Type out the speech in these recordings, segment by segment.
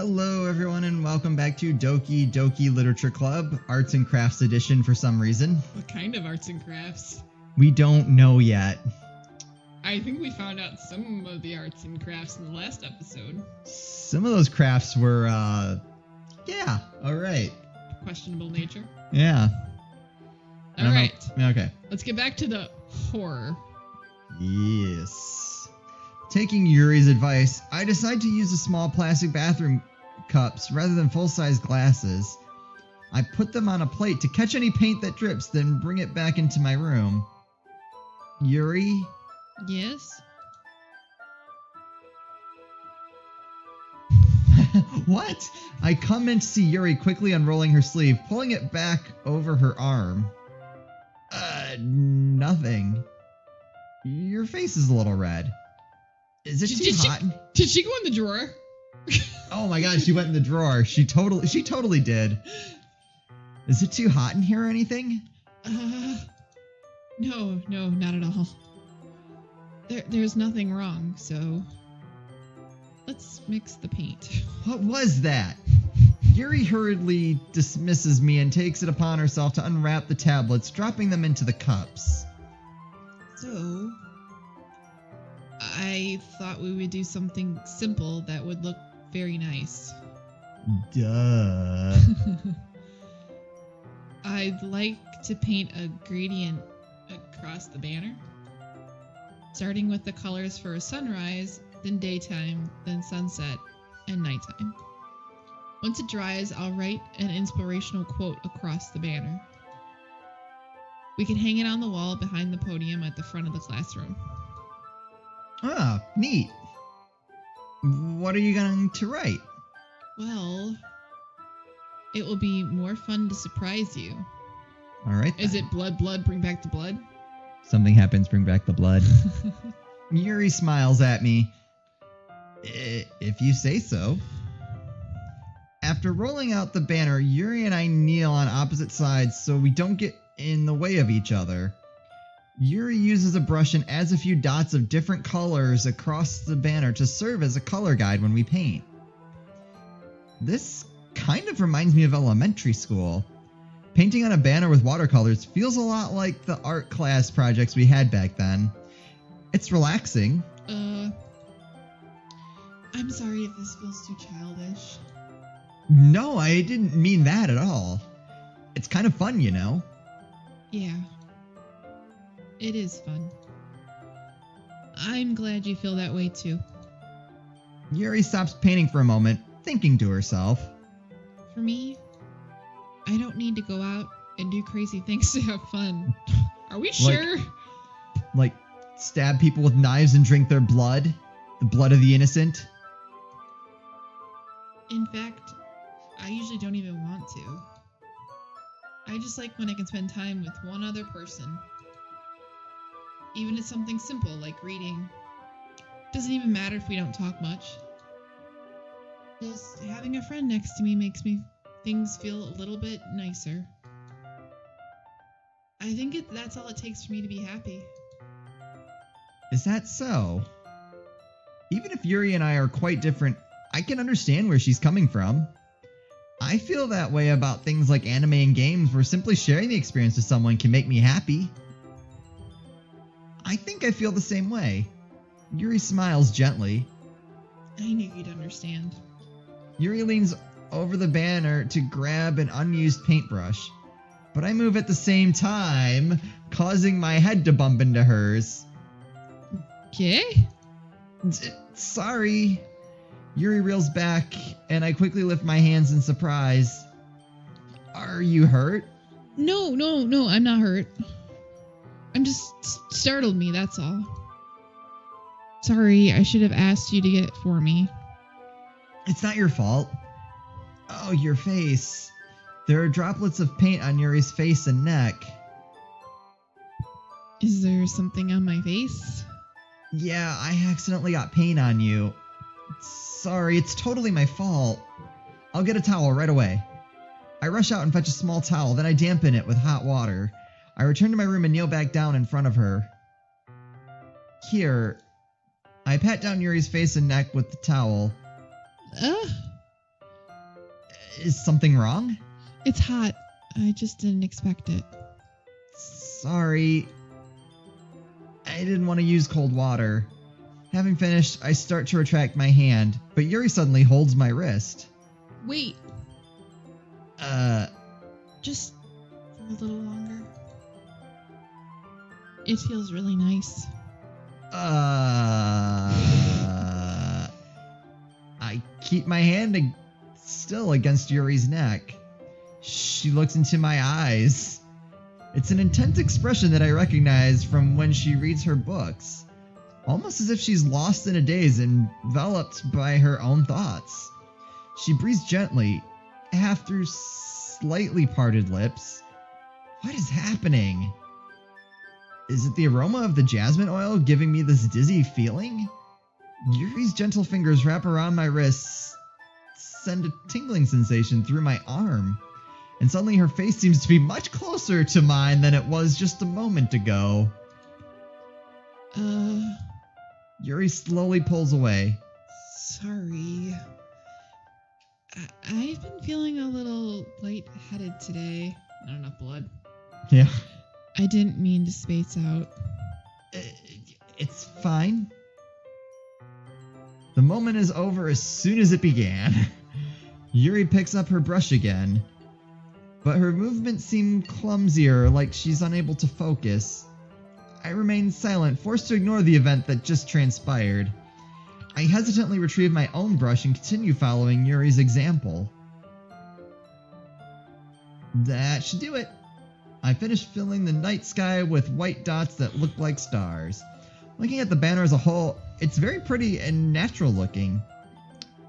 Hello, everyone, and welcome back to Doki Doki Literature Club, Arts and Crafts Edition for some reason. What kind of arts and crafts? We don't know yet. I think we found out some of the arts and crafts in the last episode. Some of those crafts were, yeah, alright. Questionable nature. Yeah. Alright. Okay. Let's get back to the horror. Yes. Taking Yuri's advice, I decide to use a small plastic bathroom cups rather than full-size glasses. I put them on a plate to catch any paint that drips, then bring it back into my room. Yuri? Yes? What? I come in to see Yuri quickly unrolling her sleeve, pulling it back over her arm. Nothing. Your face is a little red. Is it too hot? Did she go in the drawer? Oh my god, she went in the drawer. She totally did. Is it too hot in here or anything? No, not at all. There's nothing wrong, so let's mix the paint. What was that? Yuri hurriedly dismisses me and takes it upon herself to unwrap the tablets, dropping them into the cups. So, I thought we would do something simple that would look very nice. Duh. I'd like to paint a gradient across the banner, starting with the colors for sunrise, then daytime, then sunset, and nighttime. Once it dries, I'll write an inspirational quote across the banner. We can hang it on the wall behind the podium at the front of the classroom. Ah, neat. What are you going to write? Well, it will be more fun to surprise you. Alright then. Is it blood, bring back the blood? Something happens, bring back the blood. Yuri smiles at me. If you say so. After rolling out the banner, Yuri and I kneel on opposite sides so we don't get in the way of each other. Yuri uses a brush and adds a few dots of different colors across the banner to serve as a color guide when we paint. This kind of reminds me of elementary school. Painting on a banner with watercolors feels a lot like the art class projects we had back then. It's relaxing. I'm sorry if this feels too childish. No, I didn't mean that at all. It's kind of fun, you know? Yeah. It is fun. I'm glad you feel that way too. Yuri stops painting for a moment, thinking to herself. For me, I don't need to go out and do crazy things to have fun. Are we sure? Like stab people with knives and drink their blood? The blood of the innocent? In fact, I usually don't even want to. I just like when I can spend time with one other person. Even if it's something simple like reading. Doesn't even matter if we don't talk much. Just having a friend next to me makes things feel a little bit nicer. I think that's all it takes for me to be happy. Is that so? Even if Yuri and I are quite different, I can understand where she's coming from. I feel that way about things like anime and games where simply sharing the experience with someone can make me happy. I think I feel the same way. Yuri smiles gently. I knew you'd understand. Yuri leans over the banner to grab an unused paintbrush, but I move at the same time, causing my head to bump into hers. Okay? Sorry. Yuri reels back, and I quickly lift my hands in surprise. Are you hurt? No, I'm not hurt. I'm just startled me, that's all. Sorry, I should have asked you to get it for me. It's not your fault. Oh, your face. There are droplets of paint on Yuri's face and neck. Is there something on my face? Yeah, I accidentally got paint on you. Sorry, it's totally my fault. I'll get a towel right away. I rush out and fetch a small towel, then I dampen it with hot water. I return to my room and kneel back down in front of her. Here. I pat down Yuri's face and neck with the towel. Is something wrong? It's hot. I just didn't expect it. Sorry. I didn't want to use cold water. Having finished, I start to retract my hand, but Yuri suddenly holds my wrist. Wait. Just for a little longer. It feels really nice. I keep my hand still against Yuri's neck. She looks into my eyes. It's an intense expression that I recognize from when she reads her books. Almost as if she's lost in a daze, enveloped by her own thoughts. She breathes gently, half through slightly parted lips. What is happening? Is it the aroma of the jasmine oil giving me this dizzy feeling? Yuri's gentle fingers wrap around my wrists, send a tingling sensation through my arm, and suddenly her face seems to be much closer to mine than it was just a moment ago. Yuri slowly pulls away. Sorry. I've been feeling a little lightheaded today. Not enough blood. Yeah. I didn't mean to space out. It's fine. The moment is over as soon as it began. Yuri picks up her brush again, but her movements seem clumsier, like she's unable to focus. I remain silent, forced to ignore the event that just transpired. I hesitantly retrieve my own brush and continue following Yuri's example. That should do it. I finished filling the night sky with white dots that look like stars. Looking at the banner as a whole, it's very pretty and natural looking.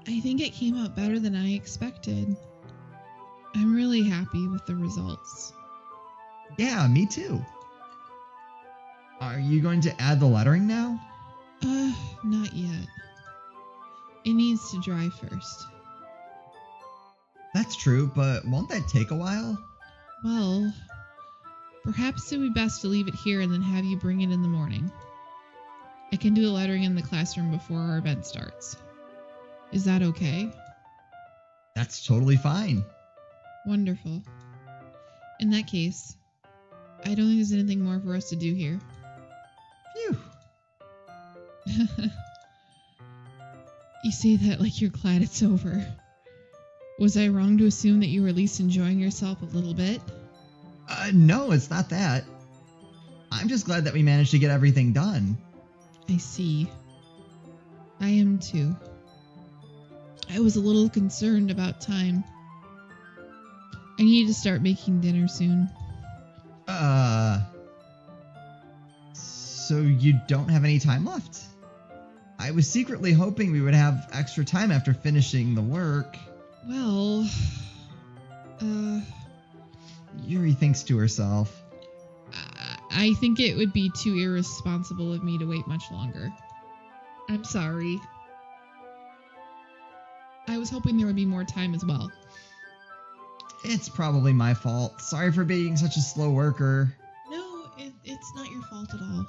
I think it came out better than I expected. I'm really happy with the results. Yeah, me too. Are you going to add the lettering now? Not yet. It needs to dry first. That's true, but won't that take a while? Well, perhaps it would be best to leave it here and then have you bring it in the morning. I can do the lettering in the classroom before our event starts. Is that okay? That's totally fine. Wonderful. In that case, I don't think there's anything more for us to do here. Phew. You say that like you're glad it's over. Was I wrong to assume that you were at least enjoying yourself a little bit? No, it's not that. I'm just glad that we managed to get everything done. I see. I am too. I was a little concerned about time. I need to start making dinner soon. So you don't have any time left? I was secretly hoping we would have extra time after finishing the work. Well, Yuri thinks to herself. I think it would be too irresponsible of me to wait much longer. I'm sorry. I was hoping there would be more time as well. It's probably my fault. Sorry for being such a slow worker. No, it's not your fault at all.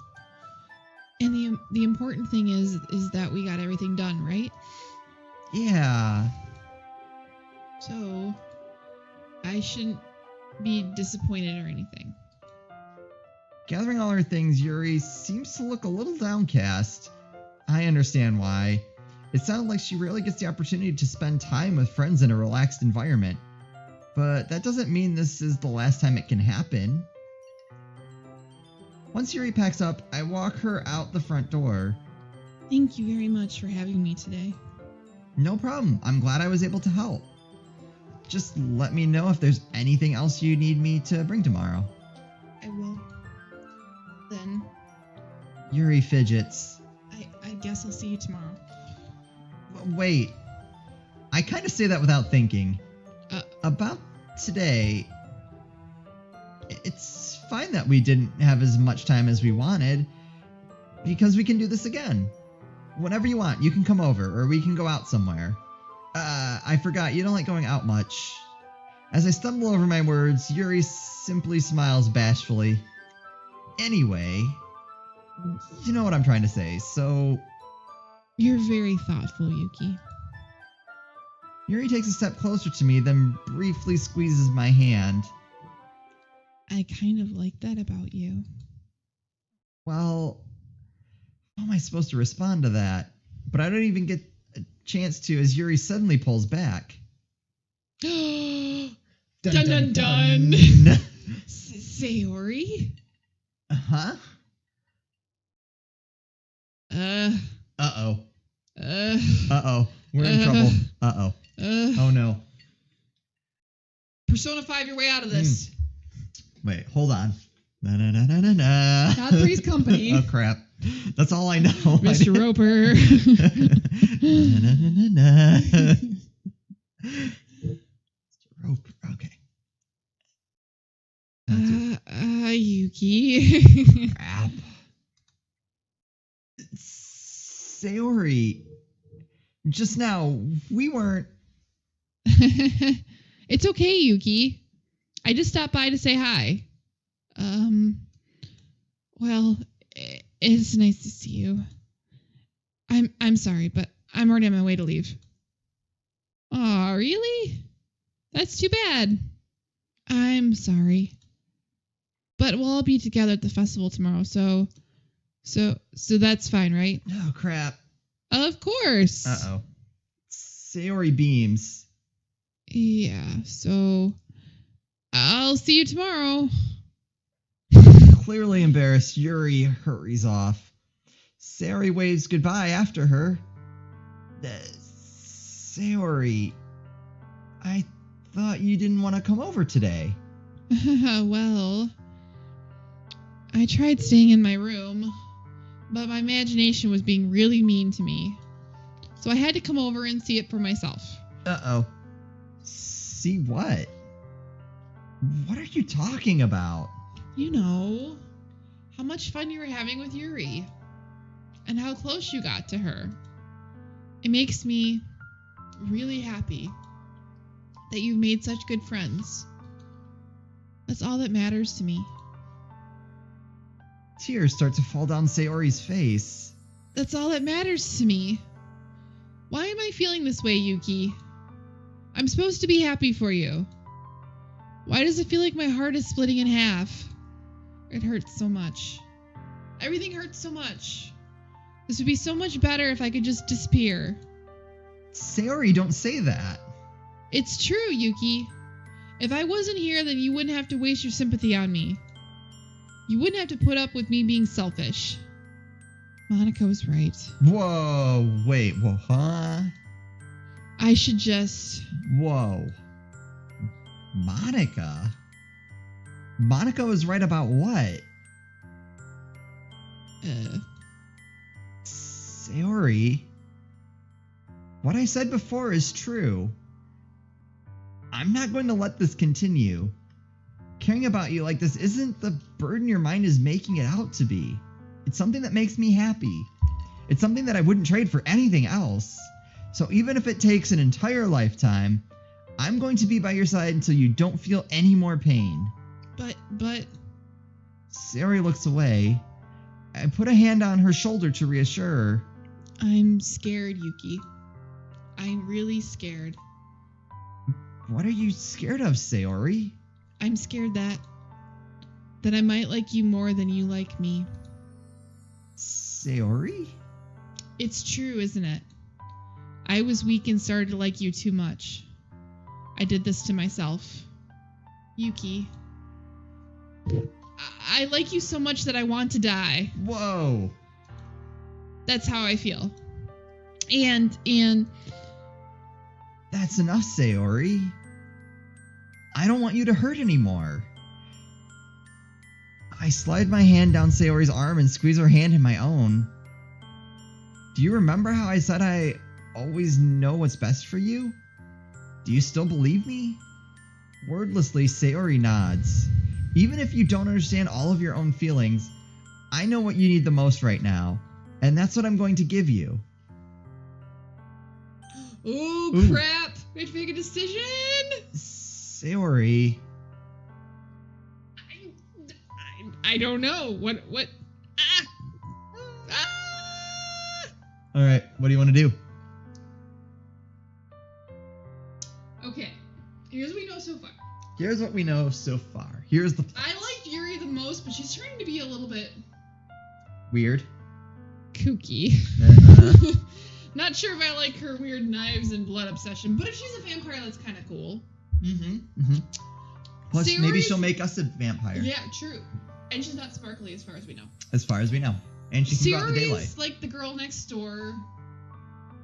And the important thing is that we got everything done, right? Yeah. So, I shouldn't be disappointed or anything. Gathering all her things, Yuri seems to look a little downcast. I understand why. It sounded like she rarely gets the opportunity to spend time with friends in a relaxed environment. But that doesn't mean this is the last time it can happen. Once Yuri packs up, I walk her out the front door. Thank you very much for having me today. No problem. I'm glad I was able to help. Just let me know if there's anything else you need me to bring tomorrow. I will. Then, Yuri fidgets. I guess I'll see you tomorrow. Wait. I kind of say that without thinking. About today, it's fine that we didn't have as much time as we wanted, because we can do this again. Whenever you want, you can come over, or we can go out somewhere. I forgot, you don't like going out much. As I stumble over my words, Yuri simply smiles bashfully. Anyway, you know what I'm trying to say, so... You're very thoughtful, Yuki. Yuri takes a step closer to me, then briefly squeezes my hand. I kind of like that about you. Well, how am I supposed to respond to that? But I don't even get a chance to as Yuri suddenly pulls back. Dun dun dun! Sayori? Uh-huh. Uh-oh. Uh-oh. We're in trouble. Uh-oh. Oh, no. Persona 5 your way out of this. Wait, hold on. Na-na-na-na-na-na. Not Three's Company. Oh, crap. That's all I know. Mr. Roper. Na-na-na-na-na. Mr. Roper. Okay. Yuki. Crap. Sayori. Just now, we weren't... It's okay, Yuki. I just stopped by to say hi. Well, it's nice to see you. I'm sorry, but I'm already on my way to leave. Aw, really? That's too bad. I'm sorry. But we'll all be together at the festival tomorrow, so that's fine, right? Oh, crap. Of course. Uh-oh. Sayori beams. Yeah, so I'll see you tomorrow. Clearly embarrassed, Yuri hurries off. Sayori waves goodbye after her. Sayori, I thought you didn't want to come over today. Well, I tried staying in my room, but my imagination was being really mean to me. So I had to come over and see it for myself. Uh-oh. See what? What are you talking about? You know, how much fun you were having with Yuri, and how close you got to her. It makes me really happy that you've made such good friends. That's all that matters to me. Tears start to fall down Sayori's face. That's all that matters to me. Why am I feeling this way, Yuki? I'm supposed to be happy for you. Why does it feel like my heart is splitting in half? It hurts so much. Everything hurts so much. This would be so much better if I could just disappear. Sayori, don't say that. It's true, Yuki. If I wasn't here, then you wouldn't have to waste your sympathy on me. You wouldn't have to put up with me being selfish. Monica was right. Whoa, wait, whoa, huh? I should just... Whoa. Monica? Monica was right about what? Sayori? What I said before is true. I'm not going to let this continue. Caring about you like this isn't the burden your mind is making it out to be. It's something that makes me happy. It's something that I wouldn't trade for anything else. So even if it takes an entire lifetime, I'm going to be by your side until you don't feel any more pain. But... Sayori looks away. I put a hand on her shoulder to reassure her. I'm scared, Yuki. I'm really scared. What are you scared of, Sayori? I'm scared that I might like you more than you like me. Sayori? It's true, isn't it? I was weak and started to like you too much. I did this to myself. Yuki. I like you so much that I want to die. Whoa. That's how I feel. And... That's enough, Sayori. I don't want you to hurt anymore. I slide my hand down Sayori's arm and squeeze her hand in my own. Do you remember how I said I always know what's best for you? Do you still believe me? Wordlessly, Sayori nods. Even if you don't understand all of your own feelings, I know what you need the most right now, and that's what I'm going to give you. Ooh, crap! We have to make a decision! Sayori. I don't know. What? Alright, what do you want to do? Okay. Here's what we know so far. Here's what we know so far. Here's the I like Yuri the most, but she's trying to be a little bit weird. kooky. Uh-huh. Not sure if I like her weird knives and blood obsession, but if she's a vampire, that's kind of cool. Plus, maybe Sayori's- she'll make us a vampire. Yeah, true. And she's not sparkly as far as we know. As far as we know. And she can go out in the daylight. Sayori's like the girl next door.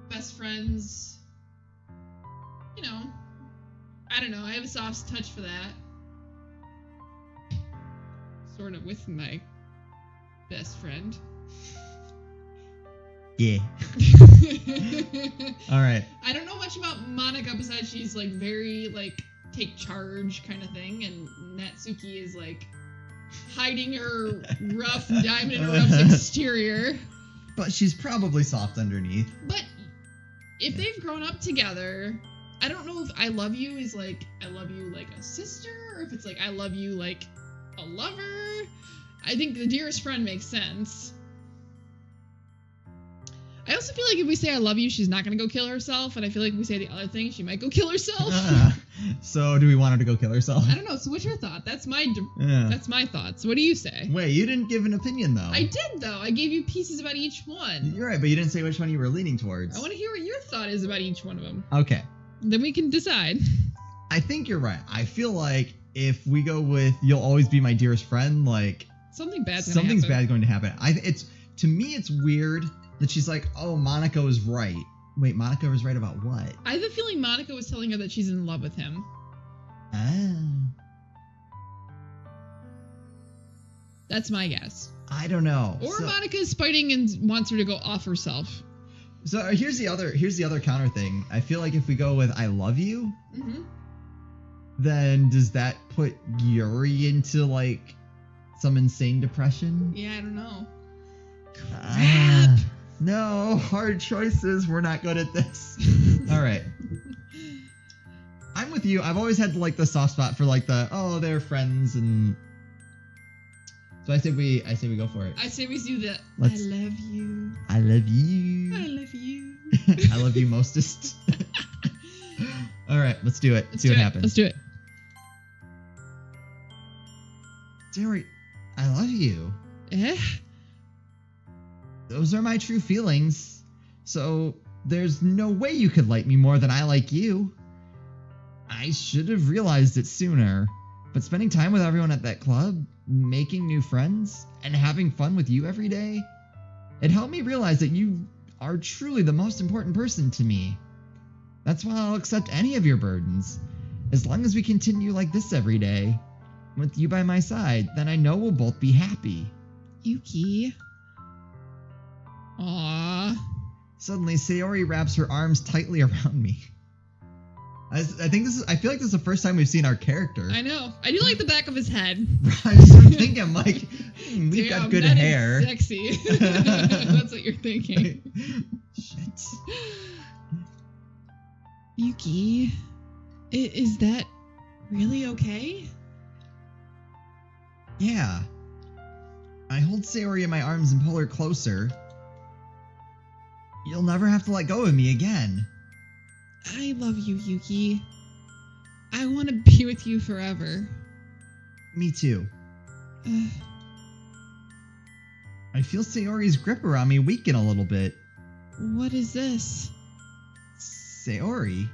Best friends. You know. I don't know. I have a soft touch for that. Sort of with my best friend. Yeah. All right. I don't know much about Monica besides she's like very like take charge kind of thing, and Natsuki is like hiding her rough diamond and rough exterior. But she's probably soft underneath. But if they've grown up together, I don't know if I love you is like I love you like a sister, or if it's like I love you like a lover. I think the dearest friend makes sense. I also feel like if we say I love you, she's not going to go kill herself. And I feel like if we say the other thing, she might go kill herself. So do we want her to go kill herself? I don't know. So what's your thought? That's my thoughts. What do you say? Wait, you didn't give an opinion, though. I did, though. I gave you pieces about each one. You're right, but you didn't say which one you were leaning towards. I want to hear what your thought is about each one of them. Okay. Then we can decide. I think you're right. I feel like if we go with "You'll always be my dearest friend," like something bad's bad going to happen. To me, it's weird that she's like, "Oh, Monica was right." Wait, Monica was right about what? I have a feeling Monica was telling her that she's in love with him. Ah. That's my guess. I don't know. Or Monica's fighting and wants her to go off herself. So here's the other counter thing. I feel like if we go with "I love you," then does that put Yuri into like some insane depression? Yeah, I don't know. Crap. No, hard choices. We're not good at this. All right. I'm with you. I've always had like the soft spot for like they're friends, and so I say we go for it. I say we do that. I love you. I love you. I love you. I love you mostest. All right, let's do it. Let's see what happens. Let's do it. Sayori, I love you. Eh? Those are my true feelings. So there's no way you could like me more than I like you. I should have realized it sooner. But spending time with everyone at that club, making new friends, and having fun with you every day, it helped me realize that you are truly the most important person to me. That's why I'll accept any of your burdens. As long as we continue like this every day, with you by my side, then I know we'll both be happy. Yuki. Aww. Suddenly, Sayori wraps her arms tightly around me. I feel like this is the first time we've seen our character. I know. I do like the back of his head. I was thinking, like, we've got good that hair. Is sexy. That's what you're thinking. Shit. Yuki, is that really okay? Yeah. I hold Sayori in my arms and pull her closer. You'll never have to let go of me again. I love you, Yuki. I want to be with you forever. Me too. I feel Sayori's grip around me weaken a little bit. What is this? Sayori?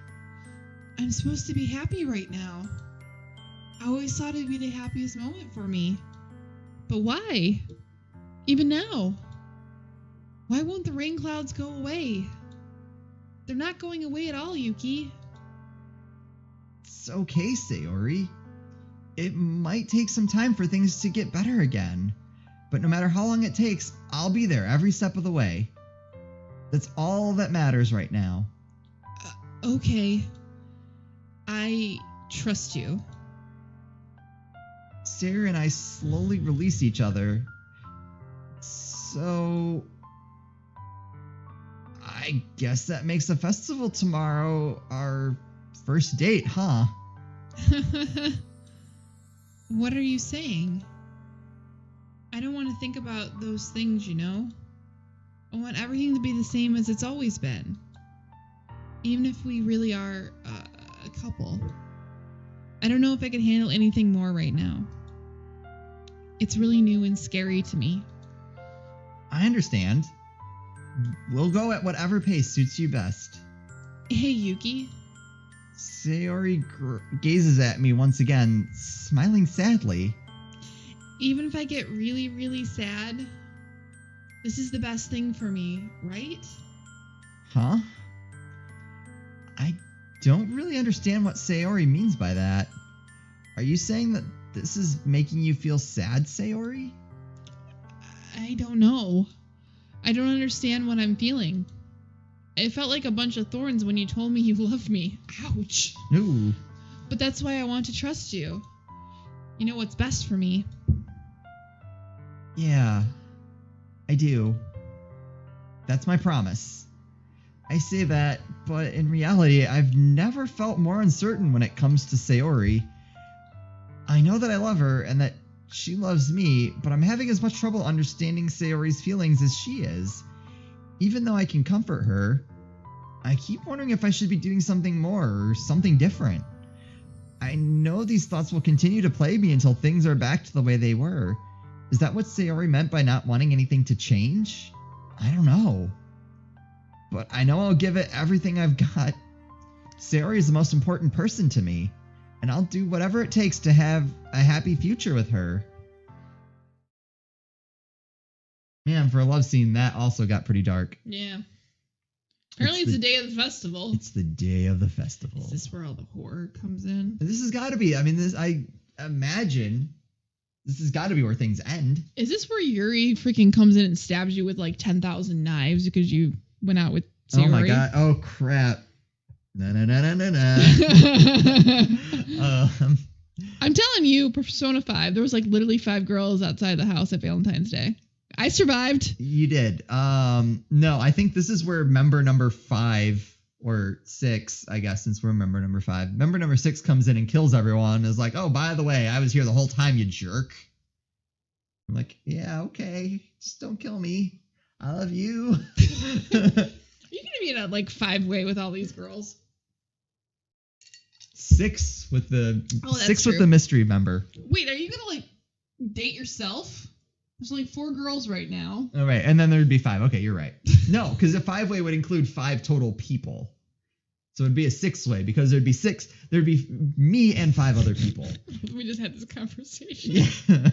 I'm supposed to be happy right now. I always thought it'd be the happiest moment for me. But why? Even now? Why won't the rain clouds go away? They're not going away at all, Yuki. It's okay, Sayori. It might take some time for things to get better again. But no matter how long it takes, I'll be there every step of the way. That's all that matters right now. Okay. I trust you. Sayori and I slowly release each other. So I guess that makes the festival tomorrow our first date, huh? What are you saying? I don't want to think about those things, you know? I want everything to be the same as it's always been. Even if we really are couple. I don't know if I could handle anything more right now. It's really new and scary to me. I understand. We'll go at whatever pace suits you best. Hey, Yuki. Sayori gazes at me once again, smiling sadly. Even if I get really, really sad, this is the best thing for me, right? Huh? I don't really understand what Sayori means by that. Are you saying that this is making you feel sad, Sayori? I don't know. I don't understand what I'm feeling. It felt like a bunch of thorns when you told me you loved me. Ouch. Ooh. But that's why I want to trust you. You know what's best for me. Yeah, I do. That's my promise. I say that, but in reality, I've never felt more uncertain when it comes to Sayori. I know that I love her and that she loves me, but I'm having as much trouble understanding Sayori's feelings as she is. Even though I can comfort her, I keep wondering if I should be doing something more or something different. I know these thoughts will continue to plague me until things are back to the way they were. Is that what Sayori meant by not wanting anything to change? I don't know. But I know I'll give it everything I've got. Sayori is the most important person to me, and I'll do whatever it takes to have a happy future with her. Man, for a love scene, that also got pretty dark. Yeah. Apparently it's the day of the festival. It's the day of the festival. Is this where all the horror comes in? This has got to be. I mean, I imagine this has got to be where things end. Is this where Yuri freaking comes in and stabs you with like 10,000 knives because you went out with Sayori? Oh my god. Oh crap. No. I'm telling you, Persona 5, there was like literally 5 girls outside the house at Valentine's Day. I survived. You did. No, I think this is where member number 5 or 6, I guess, since we're member number 5. Member number 6 comes in and kills everyone and is like, oh, by the way, I was here the whole time, you jerk. I'm like, yeah, okay. Just don't kill me. I love you. Are you gonna be in a like 5-way with all these girls? 6 with the with the mystery member. Wait, are you gonna like date yourself? There's only 4 girls right now. All right, and then there'd be 5. Okay, you're right. No, because a 5-way would include 5 total people. So it'd be a 6-way because there'd be 6. There'd be me and 5 other people. We just had this conversation. Yeah.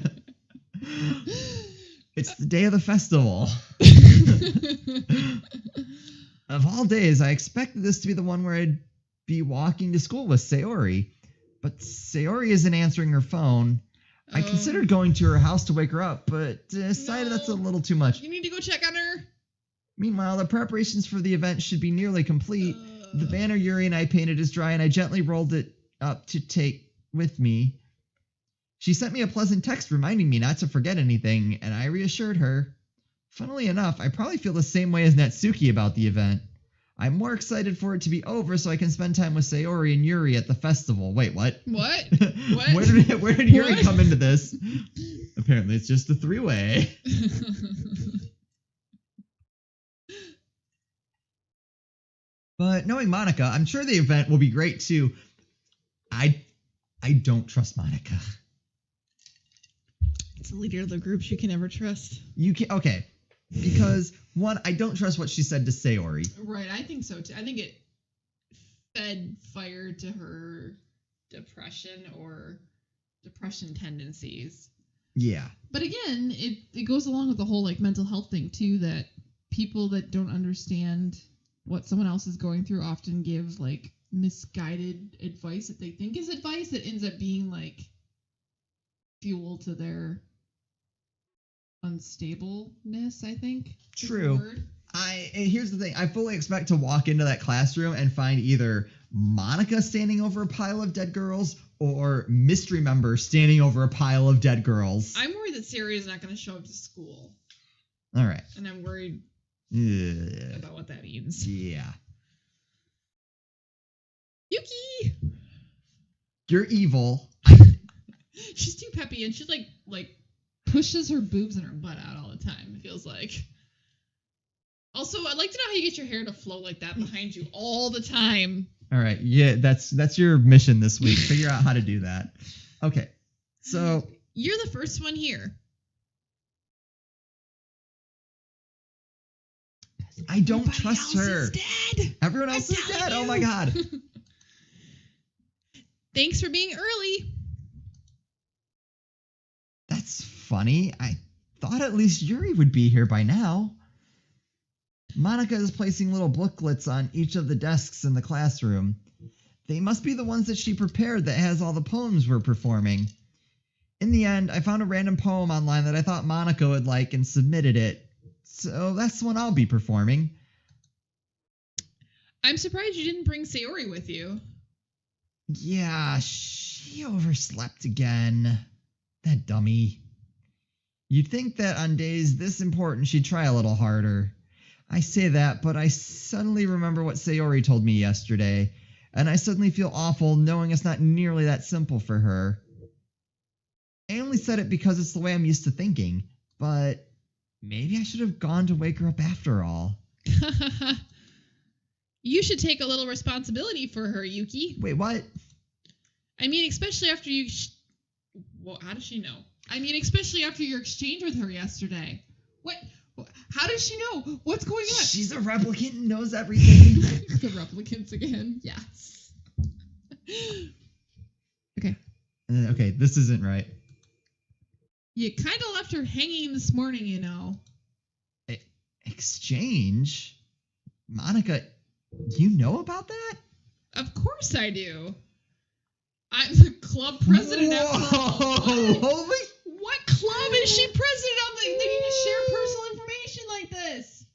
It's the day of the festival. Of all days, I expected this to be the one where I'd be walking to school with Sayori. But Sayori isn't answering her phone. I considered going to her house to wake her up, but decided that's a little too much. You need to go check on her. Meanwhile, the preparations for the event should be nearly complete. The banner Yuri and I painted is dry, and I gently rolled it up to take with me. She sent me a pleasant text reminding me not to forget anything, and I reassured her. Funnily enough, I probably feel the same way as Natsuki about the event. I'm more excited for it to be over so I can spend time with Sayori and Yuri at the festival. Wait, what? What? Where did Yuri come into this? Apparently it's just a 3-way. But knowing Monica, I'm sure the event will be great too. I don't trust Monica. It's the leader of the group you can never trust. You can okay. Because, one, I don't trust what she said to Sayori. Right, I think so, too. I think it fed fire to her depression or depression tendencies. Yeah. But again, it goes along with the whole, like, mental health thing, too, that people that don't understand what someone else is going through often give, like, misguided advice that they think is advice that ends up being, like, fuel to their unstableness, I think. True. Here's the thing. I fully expect to walk into that classroom and find either Monica standing over a pile of dead girls or mystery member standing over a pile of dead girls. I'm worried that Sayori is not going to show up to school. All right. And I'm worried about what that means. Yeah. Yuki! You're evil. She's too peppy and she's like pushes her boobs and her butt out all the time, it feels like. Also, I'd like to know how you get your hair to flow like that behind you all the time. All right. Yeah, that's your mission this week. Figure out how to do that. Okay. So you're the first one here. I don't trust her. Dead. Everyone else is dead. Oh my god. Thanks for being early. That's funny. I thought at least Yuri would be here by now. Monica is placing little booklets on each of the desks in the classroom. They must be the ones that she prepared that has all the poems we're performing. In the end, I found a random poem online that I thought Monica would like and submitted it. So that's the one I'll be performing. I'm surprised you didn't bring Sayori with you. Yeah, she overslept again. That dummy. You'd think that on days this important she'd try a little harder. I say that, but I suddenly remember what Sayori told me yesterday, and I suddenly feel awful knowing it's not nearly that simple for her. I only said it because it's the way I'm used to thinking, but maybe I should have gone to wake her up after all. You should take a little responsibility for her, Yuki. Wait, what? I mean, especially after you... Well, how does she know? I mean, especially after your exchange with her yesterday. What? How does she know? What's going on? She's a replicant and knows everything. The replicants again. Yes. Okay. Okay, this isn't right. You kind of left her hanging this morning, you know. Exchange? Monica, you know about that? Of course I do. I'm the club president now. Holy... What club is she president of that you need to share personal information like this?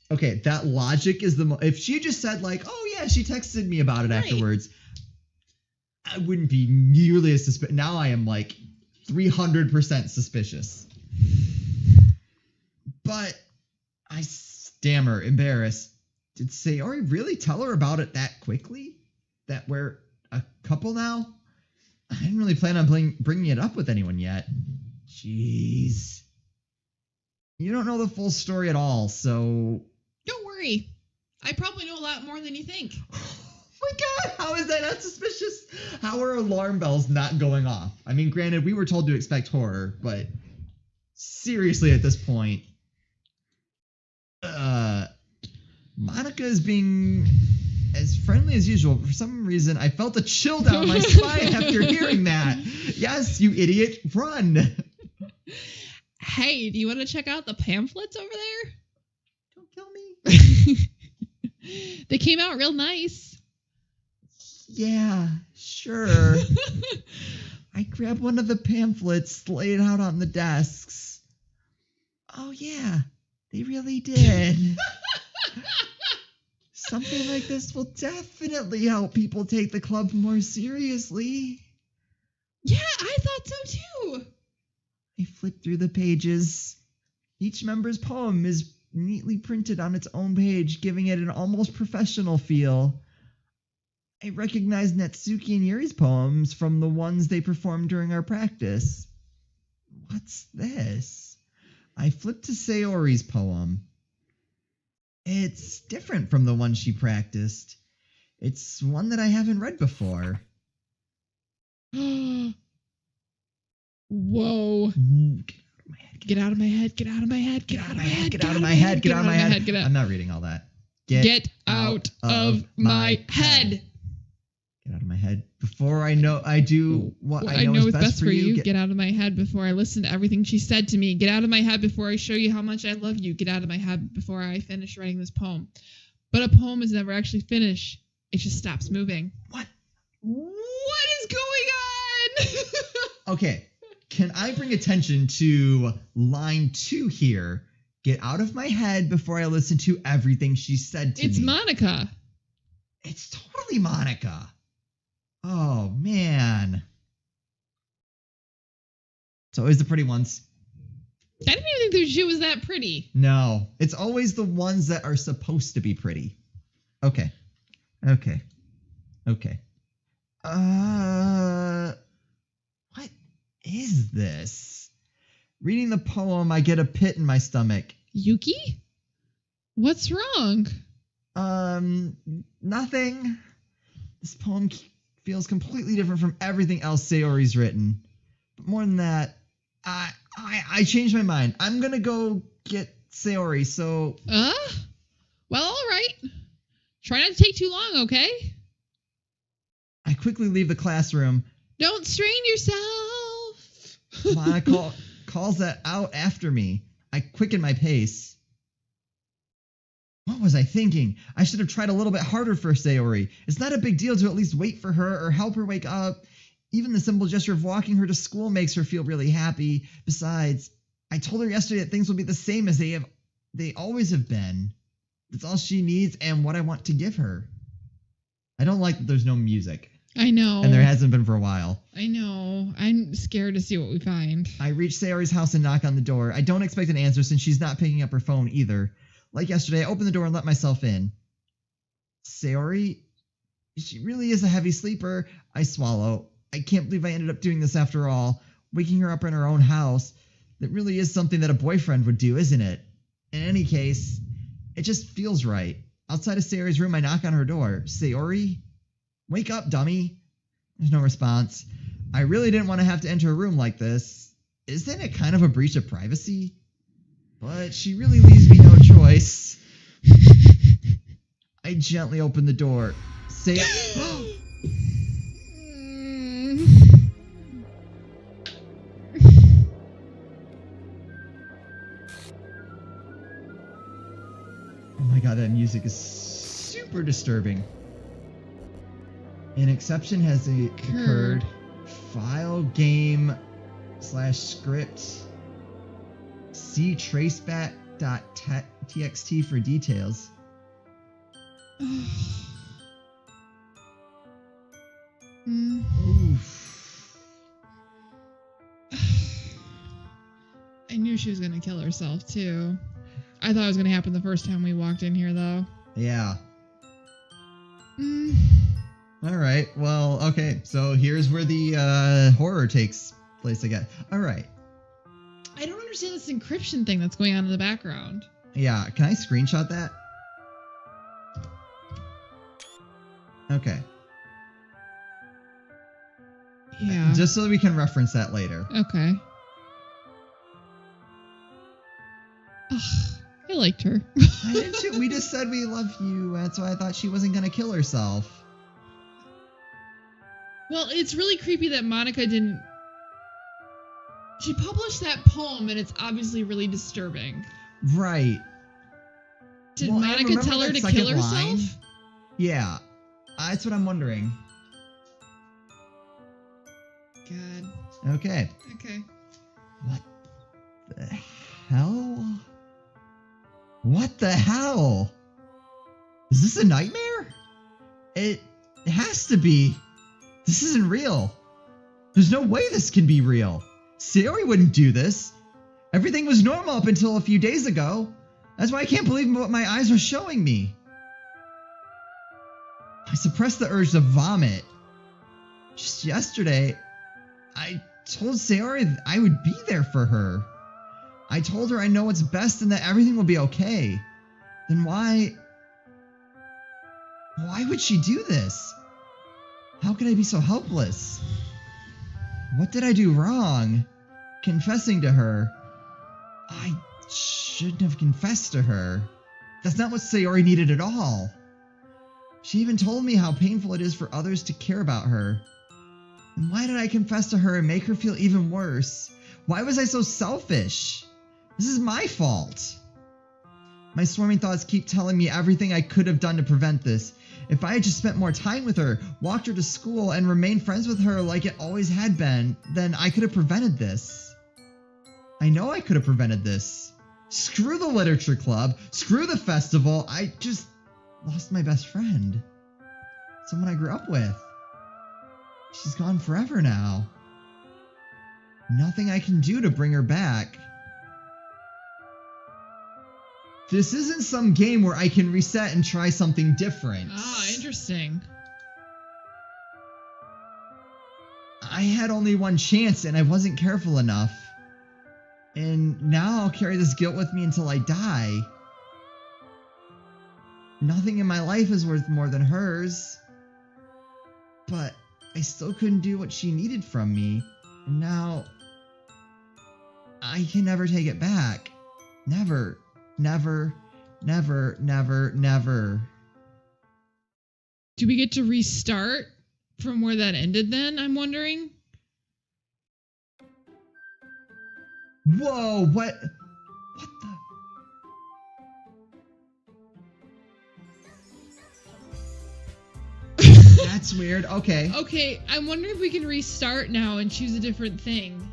Okay, that logic is if she just said like, oh yeah, she texted me about it afterwards, I wouldn't be nearly as suspicious. Now I am like 300% suspicious. But I stammer, embarrassed. Did Sayori really tell her about it that quickly? That we're a couple now? I didn't really plan on bringing it up with anyone yet. Jeez. You don't know the full story at all, so... Don't worry. I probably know a lot more than you think. Oh my god, how is that not suspicious? How are alarm bells not going off? I mean, granted, we were told to expect horror, but seriously at this point... Monica is being as friendly as usual. For some reason, I felt a chill down my spine after hearing that. Yes, you idiot. Run. Hey, do you want to check out the pamphlets over there? Don't kill me. They came out real nice. Yeah, sure. I grabbed one of the pamphlets, laid out on the desks. Oh, yeah, they really did. Something like this will definitely help people take the club more seriously. Yeah, I thought so too. I flipped through the pages. Each member's poem is neatly printed on its own page, giving it an almost professional feel. I recognized Natsuki and Yuri's poems from the ones they performed during our practice. What's this? I flipped to Sayori's poem. It's different from the one she practiced. It's one that I haven't read before. Whoa. Get out of my head. Get out of my head. Get out of my head. Get out of my head. Get out of my head. I'm not reading all that. Get out of my head. Get out of my head. Before I know I do what I know is best for you. Get out of my head before I listen to everything she said to me. Get out of my head before I show you how much I love you. Get out of my head before I finish writing this poem. But a poem is never actually finished. It just stops moving. What? What is going on? Okay. Can I bring attention to line 2 here? Get out of my head before I listen to everything she said to me. It's Monica. It's totally Monica. Oh, man. It's always the pretty ones. I didn't even think she was that pretty. No. It's always the ones that are supposed to be pretty. Okay. Okay. Okay. What is this? Reading the poem, I get a pit in my stomach. Yuki? What's wrong? Nothing. This poem feels completely different from everything else Sayori's written. But more than that, I changed my mind. I'm gonna go get Sayori, so... Well, alright. Try not to take too long, okay? I quickly leave the classroom. Don't strain yourself! Mana calls that out after me. I quicken my pace. What was I thinking? I should have tried a little bit harder for Sayori. It's not a big deal to at least wait for her or help her wake up. Even the simple gesture of walking her to school makes her feel really happy. Besides, I told her yesterday that things will be the same as they always have been. That's all she needs and what I want to give her. I don't like that there's no music. I know. And there hasn't been for a while. I know. I'm scared to see what we find. I reach Sayori's house and knock on the door. I don't expect an answer since she's not picking up her phone either. Like yesterday, I open the door and let myself in. Sayori? She really is a heavy sleeper. I swallow. I can't believe I ended up doing this after all. Waking her up in her own house. That really is something that a boyfriend would do, isn't it? In any case, it just feels right. Outside of Sayori's room, I knock on her door. Sayori? Wake up, dummy. There's no response. I really didn't want to have to enter a room like this. Isn't it kind of a breach of privacy? But she really leaves me no choice. I gently open the door. Oh my god, that music is super disturbing. An exception has occurred. File game /script. See traceback.txt for details. Oof. I knew she was going to kill herself, too. I thought it was going to happen the first time we walked in here, though. Yeah. Alright, well, okay. So here's where the horror takes place again. Alright. I don't understand this encryption thing that's going on in the background. Yeah, can I screenshot that? Okay. Yeah. Just so we can reference that later. Okay. Ugh, I liked her. I did too. We just said we love you. That's why I thought she wasn't going to kill herself. Well, it's really creepy that Monica didn't... She published that poem, and it's obviously really disturbing. Right. Did Monica tell her to kill herself? Yeah. That's what I'm wondering. God. Okay. Okay. What the hell? What the hell? Is this a nightmare? It has to be. This isn't real. There's no way this can be real. Sayori wouldn't do this. Everything was normal up until a few days ago. That's why I can't believe what my eyes are showing me. I suppressed the urge to vomit. Just yesterday, I told Sayori that I would be there for her. I told her I know what's best and that everything will be okay. Then why would she do this? How could I be so helpless? What did I do wrong? Confessing to her. I shouldn't have confessed to her. That's not what Sayori needed at all. She even told me how painful it is for others to care about her. And why did I confess to her and make her feel even worse? Why was I so selfish? This is my fault. My swarming thoughts keep telling me everything I could have done to prevent this. If I had just spent more time with her, walked her to school, and remained friends with her like it always had been, then I could have prevented this. I know I could have prevented this. Screw the literature club. Screw the festival. I just lost my best friend. Someone I grew up with. She's gone forever now. Nothing I can do to bring her back. This isn't some game where I can reset and try something different. Ah, interesting. I had only one chance and I wasn't careful enough. And now I'll carry this guilt with me until I die. Nothing in my life is worth more than hers. But I still couldn't do what she needed from me. And now I can never take it back. Never, never, never, never, never. Do we get to restart from where that ended then, I'm wondering? Whoa, what the? That's weird. Okay. Okay, I wonder if we can restart now and choose a different thing.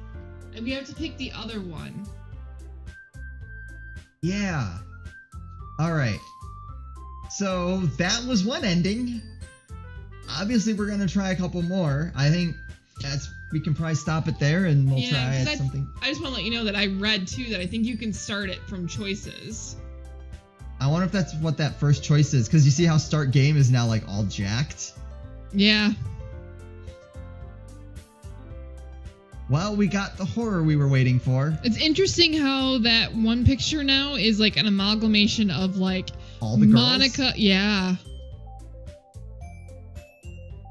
And we have to pick the other one. Yeah. All right. So that was one ending. Obviously, we're going to try a couple more. I think we can probably stop it there and we'll try something. I just want to let you know that I read too that I think you can start it from choices. I wonder if that's what that first choice is, because you see how start game is now like all jacked? Yeah. Well, we got the horror we were waiting for. It's interesting how that one picture now is like an amalgamation of like all the girls? Monica. Yeah.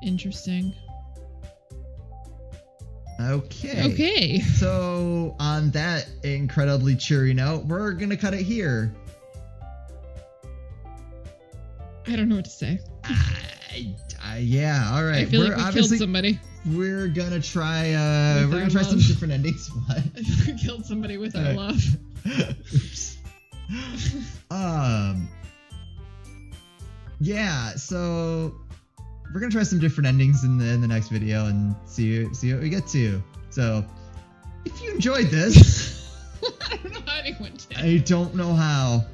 Interesting. Okay. So on that incredibly cheery note, we're going to cut it here. I don't know what to say. Yeah, all right. I feel like we killed somebody. We're gonna try. We're gonna try some different endings. What? We killed somebody with our love. Oops. Yeah. So we're gonna try some different endings in the next video and see what we get to. So if you enjoyed this, I don't know how anyone did. I don't know how.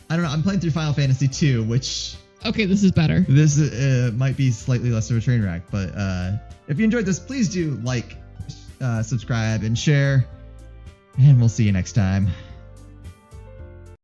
I don't know. I'm playing through Final Fantasy 2, which. Okay, this is better. This might be slightly less of a train wreck, but if you enjoyed this, please do like, subscribe, and share, and we'll see you next time.